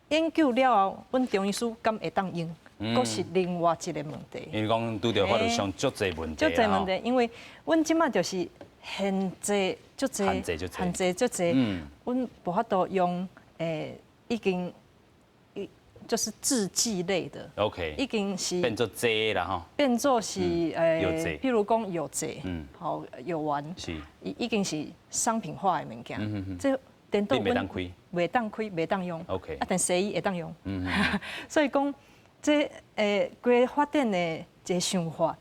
B: 研究了后，阮中医师敢会当用，佫是另外一个问题。
A: 因为讲拄着法律上足侪问题。足
B: 侪问题，因为阮即马就是限制足侪，阮无法度用已经就是制剂类的
A: ，OK，
B: 已经是
A: 变做剂啦吼，
B: 变做是譬如讲药剂，好药丸，
A: 是
B: 已经是商品化的物件，这电动
A: 袂当开。
B: 袂当开，袂当用。
A: OK。
B: 但西医会当用。所以讲，这规发展的一个想法，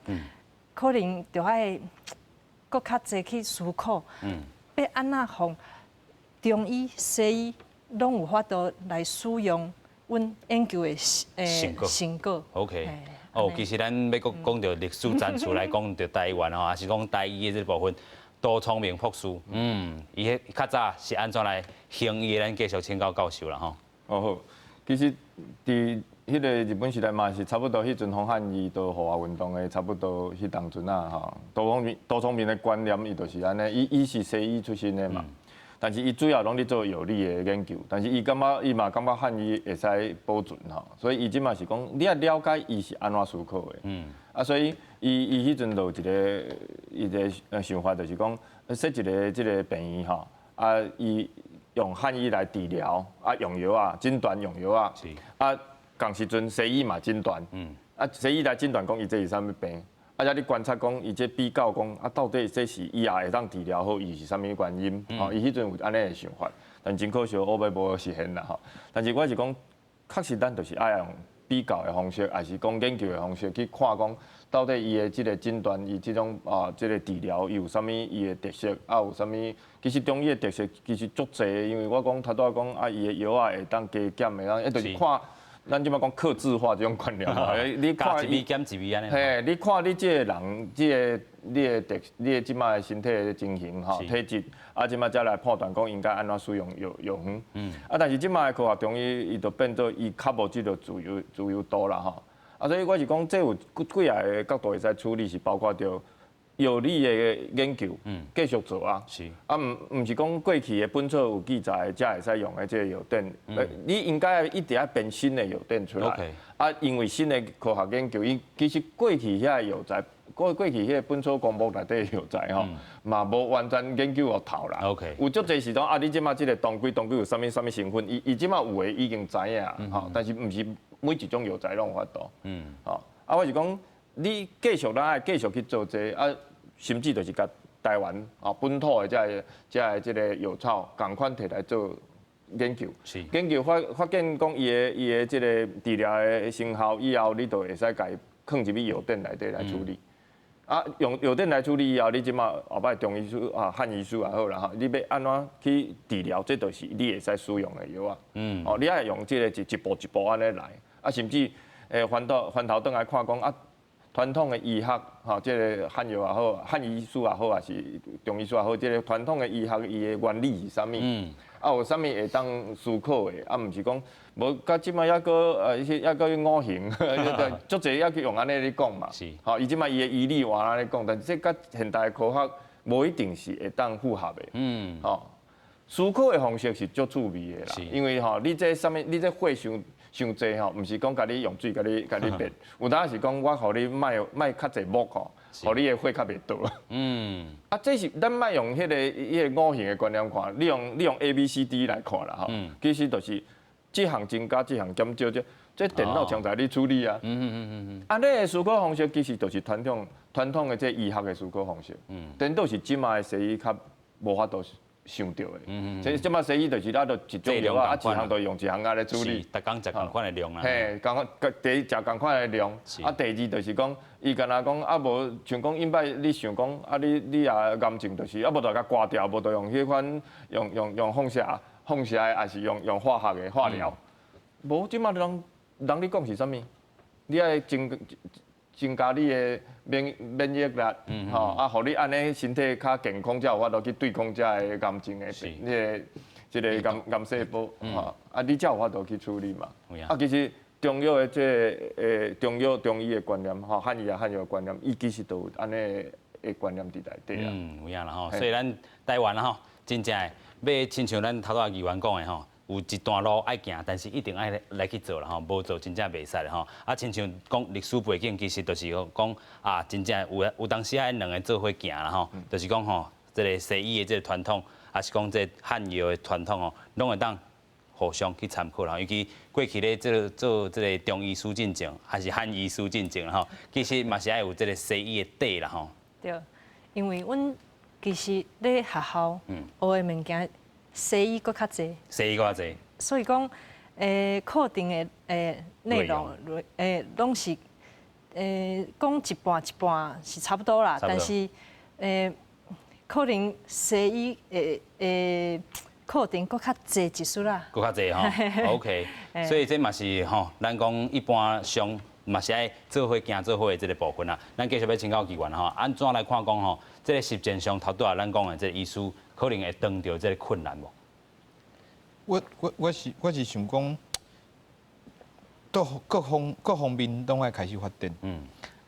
B: 可能就爱搁较侪去思考，要安怎让中医、西医拢有法度来使用阮研究的成果。
A: OK。哦，其实咱要讲到历史战术来讲到台湾吼，还是讲台语的这部分，杜聪明博士，伊迄较早是安怎来行伊的，咱继续请教教授啦吼。
C: 哦好，其实伫迄个日本时代嘛是差不多，迄阵洪汉伊都户外运动的差不多迄当阵啊吼。杜聪明的观念伊就是安尼，伊是西医出身的嘛。但是伊主要拢咧做药理的研究，但是伊嘛感觉汉语会使保存吼，所以伊即嘛是讲你要了解伊是安怎思考的，所以伊迄阵就有一个想法，就是讲设一个即个病院吼，伊用汉语来治疗，用药啊诊断用药啊，同时阵西医嘛诊断，西医来诊断讲伊这是啥物病。啊！你观察讲，伊这比较讲，到底这是以后会当治疗好，伊是啥物原因？吼，伊迄阵有安尼的想法，但真可惜，乌龟无实现啦吼。但是我是讲，确实咱就是爱用比较的方式，还是讲研究的方式去看讲，到底伊的这个诊断，伊这种这个治疗，伊有啥物伊的特色，有啥物？其实中医的特色其实足侪，因为我讲头拄讲伊的药会当加减的，就是看。咱即摆讲客制化这种观念嘛，你看
A: 一味减一味安尼。
C: 嘿，你看你这个人，你的即摆的身体的情形吼，体质，即摆才来判断讲应该安怎使用药方。但是即摆的科学中医，伊就变做伊较无即个自由度啦吼。所以我是讲，这有几个角度会使处理，是包括着药理的研究，继续做啊。是。唔是讲过去的本草有记载才会使用的这个药典，你应该一定要编新的药典出来。因为新的科学研究，其实过去遐个药材，过去迄个本草纲目内底的药材吼，嘛无完全研究到头啦。有足侪是讲你即马即个当归有啥物成分，伊即马有诶已经知影吼，但是毋是每一种药材拢有法度。我是讲。你继续咱爱继续去做这甚至就是甲台湾本土的这个药草，共款摕来做研究。研究发现讲伊的这个治疗的成效以后，你就会使甲伊放入去药典内底来处理。用药典来处理以后，你即马后摆中医师汉医师也好啦你要安怎去治疗，这就是你会使使用的药你爱用这个一步一步安尼来，甚至翻头转来看讲传统的医学，即个汉药也好，汉医师也好，还是中医师也好，即个传统的医学伊的原理是啥物？有啥物会当思考的？毋是讲无，甲即摆抑个抑个五行，足侪抑去用安尼咧讲嘛。伊即摆伊的医理话安尼讲，但是这甲现代科学无一定是会当符合的。思考的方式是足趣味的啦，因为你这啥物，你这血伤济吼，毋是讲甲你用水甲你灭，有当是讲我互你卖较济木吼，互你的血较袂倒。这是咱卖用迄个五行的观念看，你用 ABCD 来看啦吼，其实就是这项增加，这项减少，这电脑常在你处理啊。安尼的思考方式其实就是传统的这医学的思考方式，颠倒是即卖的西医较无法度。想到的，即马西医就是就一种药一项就用一项来处理。
A: 逐工食共款的量啦。
C: 嘿，第一食共款的量，第二就是讲，伊干那讲无像讲因摆你想讲你癌症就是无就甲刮掉，无就用迄款用放射的，还是用化学的化疗。无即马人你讲是啥物？你爱增加你的免疫力，互你安尼身体较健康，才有法度去对抗这个癌症的这个癌细胞，你才有法度去处理嘛。其实中药的中医的观念，汉医的观念，伊其实都有安尼的观念伫内底啊。
A: 有影啦吼，所以咱台湾啦吼，真正要亲像咱头议员讲的吼。有一段路爱行，但是一定爱来去做啦吼，无做真正袂使啦吼。亲像讲历史背景，其实就是讲真正有当时两个做伙行啦吼，就是讲吼，这个西医的这个传统，还是讲这汉药的传统哦，拢会当互相去参考啦。尤其过去咧做这个中医师进前，还是汉医师进前啦吼，其实嘛是爱有这个西医的底啦吼。
B: 对，因为阮其实咧学校学的物件。西医搁较济，
A: 西医搁较济，
B: 所以讲，课程的内容，拢是讲一半一半是差不多啦，但是可能西医课程搁较济一丝啦，
A: 搁较济吼 ，OK， 所以这嘛是吼，咱讲一般上嘛是爱做伙行做伙的这个部分啊。咱继续要请教议员吼，安怎来看讲吼，这个实践上头拄啊咱讲的这个医师可能会遇到这个困难无？
G: 我是想讲，各方面拢爱开始发展。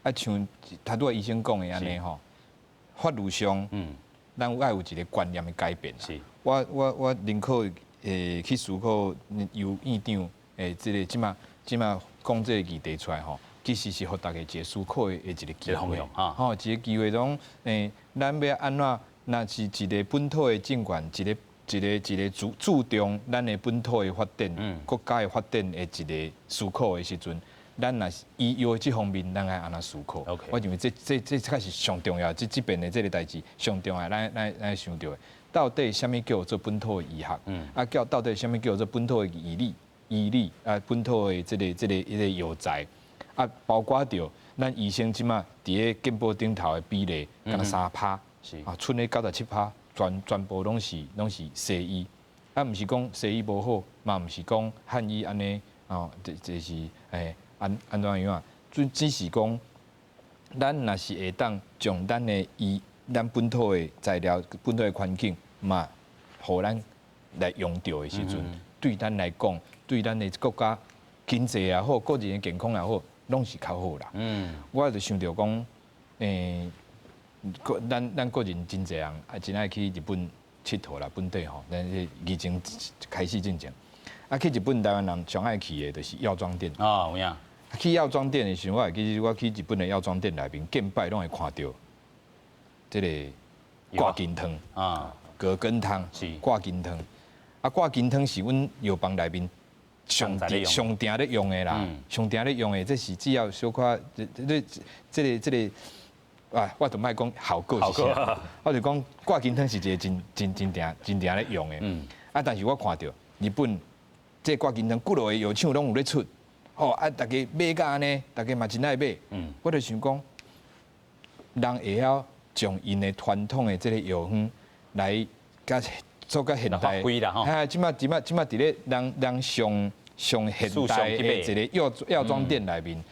G: 啊，像头拄啊医生讲的安尼吼，法律上，咱爱有一个观念的改变。
A: 是，
G: 我宁可去思考由院长这个即马讲这个议题出来吼，其实是互大家一个思考的一个机会
A: 啊，
G: 一个机会讲咱要安怎，若是一个本土的政权，一个注重咱的本土的发展，国家的发展的一个思考的时阵。咱若是医药这方面，咱爱安怎思考？我认为这才是上重要，这边的这个代志上重要，咱想到的，到底什么叫做本土的医学？到底什么叫做本土的医理啊？本土的这个药材啊，包括着咱医生即马伫个健保顶头的比例，敢若3%，啊，剩的97%，全部拢是西医，啊，毋是讲西医无好，嘛毋是讲汉医安尼，哦，这是安怎样啊？只是讲，咱若是会当将咱本土的材料、本土的环境嘛，互咱来用到的时阵，对咱来讲，对咱的国家经济也好，个人的健康也好，拢是较好啦。我就想着讲，咱个人真侪人啊，真爱去日本佚佗啦，本地吼，咱这疫情开始进前，啊，去日本台湾人上爱去的就是药妆店。
A: 啊，有影。
G: 去药妆店的时候，我其实我去日本的药妆店内面，见摆拢会看到，这个挂金汤啊，葛根汤是挂金汤，啊挂金汤是阮药房内面上定咧用的啦，上定咧用的，这是只要小可这个啊，我就莫讲效果是啥，我就讲挂金汤是一个真定咧用的，啊，但是我看到日本这挂金汤，几落个药厂拢有咧出。哦，啊，大家买甲安尼，大家嘛真爱买。我就想讲，人会晓将因的传统的这个药方来甲做甲现代。啊，即马伫咧人上现代的一个药妆店内面，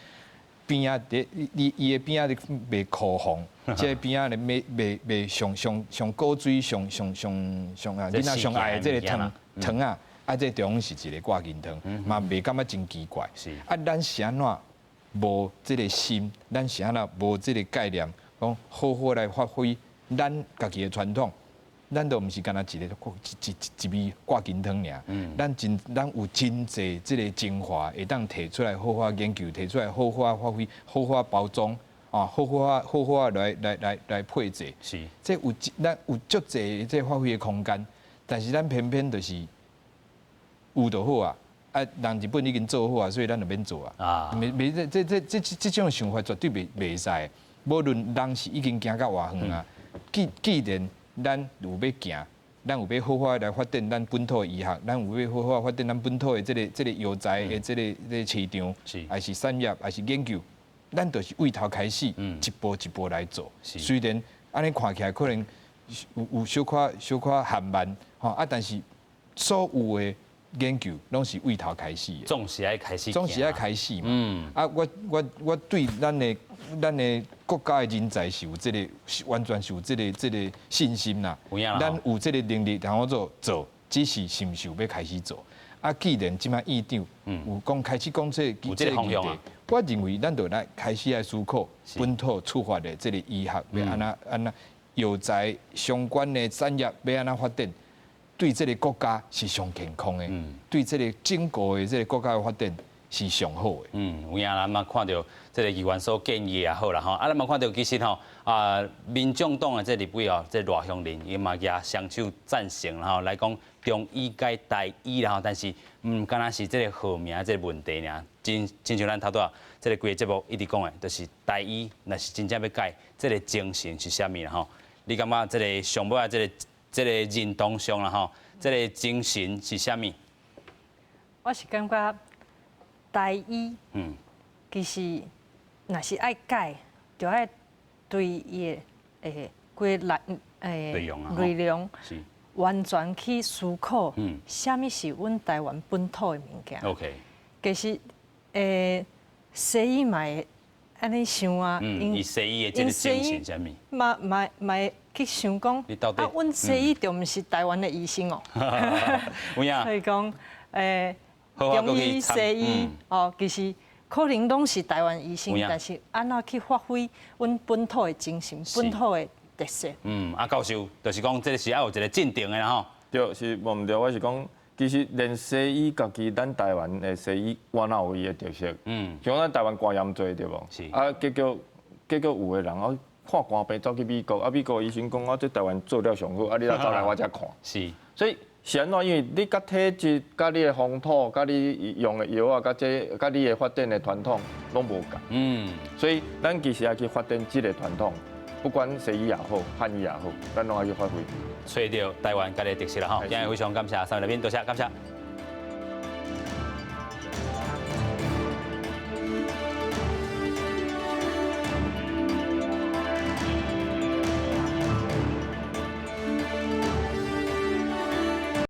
G: 边啊伊的边啊咧卖口红，即个边啊咧卖上高水上啊，囡仔上爱的这个糖啊。啊，这中是一个挂金汤，嘛袂感觉真奇怪。啊，咱是安怎无这个心，咱是安怎无这个概念，讲好好来发挥咱家己的传统。咱都毋是干那一味挂金汤尔，咱有真济这个精华会当摕出来好好研究，摕出来好好发挥，好好包装啊，好好来配置。是，这咱有足济这发挥的空间，但是咱偏偏就是。有就好啊，啊，人日本已经做好啊，所以咱就免做啊。啊，这种想法绝对袂使。无论人是已经行到偌远啊，既然咱有要行，咱有要好好来发展咱本土的医学，咱有要好好发展咱本土的这个药材的这个市场，还是产业，还是研究，咱就是为头开始，一步一步来做。虽然安尼看起来可能有小可缓慢，吼啊，但是所有的。研究拢是为头开始的，
A: 总是爱开始
G: 嘛。啊，我对咱的国家的人才是有这个完全是有这个信心啦。咱有这个能力，然后做，只是是毋是有要开始做。啊，既然即摆院长有讲开始讲这个议题，我认为咱就来开始来思考本土出发的这个医学要安怎药材相关的产业要安怎发展。对这个国家是上健康的，对这个整个的这个国家的发展是上好的。
A: 有影咱嘛看到这个议员所建议也好啦吼，啊咱嘛看到其实吼民众党的这立委哦，这赖香林伊嘛也双手赞成啦吼，来讲中医改台医啦吼，但是敢若是这个号名这个问题尔，真像咱头拄这个规个节目一直讲的，就是台医若是真正要改，这个精神是啥物啦吼？你感觉这个上尾啊这个认同上啦吼，这个精神是啥物？
B: 我是感觉台医，其实若是爱改，就爱对伊的规内容完全去思考，啥物是阮台湾本土的物件。
A: OK，
B: 其实西医嘛会安尼想啊，
A: 以西医的这个精神啥物？
B: 嘛会去想讲，
A: 你到底
B: 阮西医就毋是台湾的医生哦。
A: 有影？
B: 所以讲，
A: 好
B: 中医、西医哦，其实可能拢是台湾医生，
A: 有影
B: 但是安怎去发挥阮本土的精神、本土的特色。
A: 教授，就是讲这是要有一个镇定的啦吼。
C: 对，是无毋对，我是讲，其实连西医家己咱台湾的西医，我哪有伊的特色？像咱台湾肝炎多对无？
A: 是。
C: 啊，结果有的人哦，看肝病走去美国，啊，美国医生讲我这台湾做了上好，啊，你来走来我遮看。
A: 是。
C: 所以是安怎？因为你甲体质、甲你的风土、甲你用的药啊、甲你的发展的传统拢无共。所以咱其实要去发展这个传统。不管西医也好，汉医也好，咱拢要去发挥。
A: 找到台湾家己的特色啦吼！今日非常感谢三位来宾，多谢感谢。